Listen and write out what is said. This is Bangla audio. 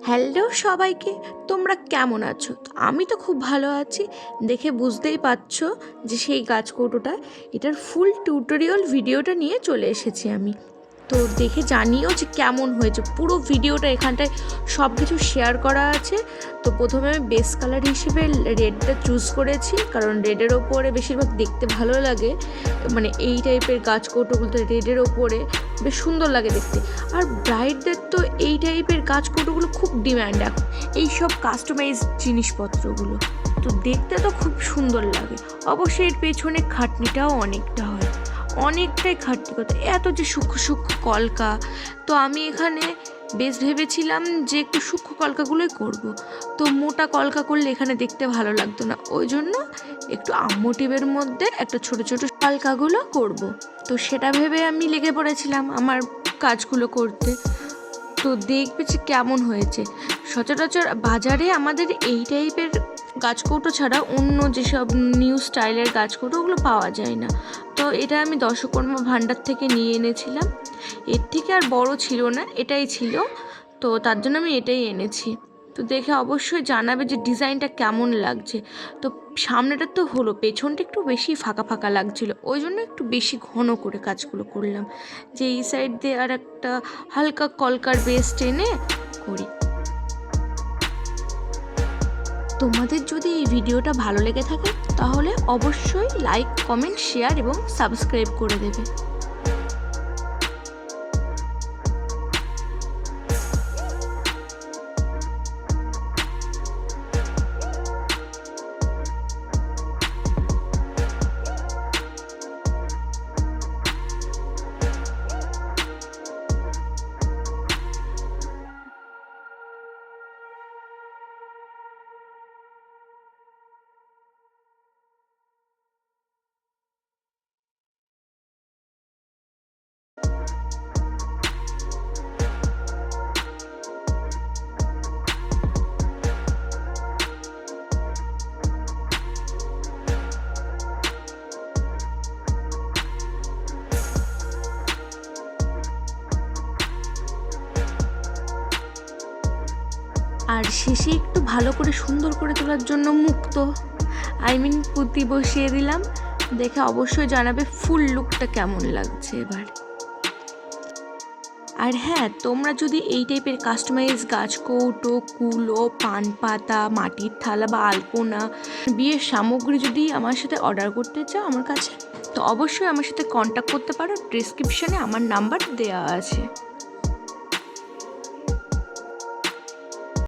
হ্যালো সবাইকে, তোমরা কেমন আছো? আমি তো খুব ভালো আছি। দেখে বুঝতেই পারছো যে সেই গাছ কৌটোটা, এটার ফুল টিউটোরিয়াল ভিডিওটা নিয়ে চলে এসেছি আমি। তো দেখে জানিও যে কেমন হয়েছে। পুরো ভিডিওটা এখানটায় সব কিছু শেয়ার করা আছে। তো প্রথমে আমি বেস কালার হিসেবে রেডটা চুজ করেছি, কারণ রেডের ওপরে বেশিরভাগ দেখতে ভালো লাগে। মানে এই টাইপের গাছ কৌটোগুলো রেডের ওপরে বেশ সুন্দর লাগে দেখতে। আর ব্রাইডদের তো এই টাইপের গাছ কৌটোগুলো খুব ডিম্যান্ড এখন, এইসব কাস্টমাইজ জিনিসপত্রগুলো তো দেখতে তো খুব সুন্দর লাগে। অবশ্যই এর পেছনে খাটনিটাও অনেকটা হয়, অনেকটাই খাটনি করতে, এত যে সূক্ষ্ম সূক্ষ্ম কলকা। তো আমি এখানে বেশ ভেবেছিলাম যে একটু সূক্ষ্ম কলকাগুলোই করব। তো মোটা কলকা করলে এখানে দেখতে ভালো লাগতো না, ওই জন্য একটু মোটিভের মধ্যে একটা ছোট ছোট কলকাগুলো করব। তো সেটা ভেবে আমি লেগে পড়েছিলাম আমার কাজগুলো করতে। তো দেখবে যে কেমন হয়েছে। সচরাচর বাজারে আমাদের এই টাইপের গাছকৌটো ছাড়া অন্য যেসব নিউ স্টাইলের গাছকৌটো ওগুলো পাওয়া যায় না। তো এটা আমি দশকর্মা ভাণ্ডার থেকে নিয়ে এনেছিলাম। এর থেকে আর বড় ছিল না, এটাই ছিল। তো তার জন্য আমি এটাই এনেছি। তো দেখে অবশ্যই জানাবে যে ডিজাইনটা কেমন লাগছে। তো সামনেটা তো হলো, পেছনটা একটু বেশি ফাঁকা ফাঁকা লাগছিল, ওই জন্য একটু বেশি ঘন করে কাজগুলো করলাম, যে এই সাইড দিয়ে আর একটা হালকা কলকার বেস টেনে করি। তোমাদের যদি এই ভিডিওটা ভালো লেগে থাকে তাহলে অবশ্যই লাইক, কমেন্ট, শেয়ার এবং সাবস্ক্রাইব করে দেবে। আর শেষে একটু ভালো করে সুন্দর করে তোলার জন্য পুঁতি বসিয়ে দিলাম। দেখে অবশ্যই জানাবে ফুল লুকটা কেমন লাগছে এবার। আর হ্যাঁ, তোমরা যদি এই টাইপের কাস্টমাইজ গাছ কৌটো, কুলো, পান পাতা, মাটির থালা বা আলপনা, বিয়ের সামগ্রী যদি আমার সাথে অর্ডার করতে চাও আমার কাছে, তো অবশ্যই আমার সাথে কন্ট্যাক্ট করতে পারো। ডেসক্রিপশানে আমার নাম্বার দেওয়া আছে।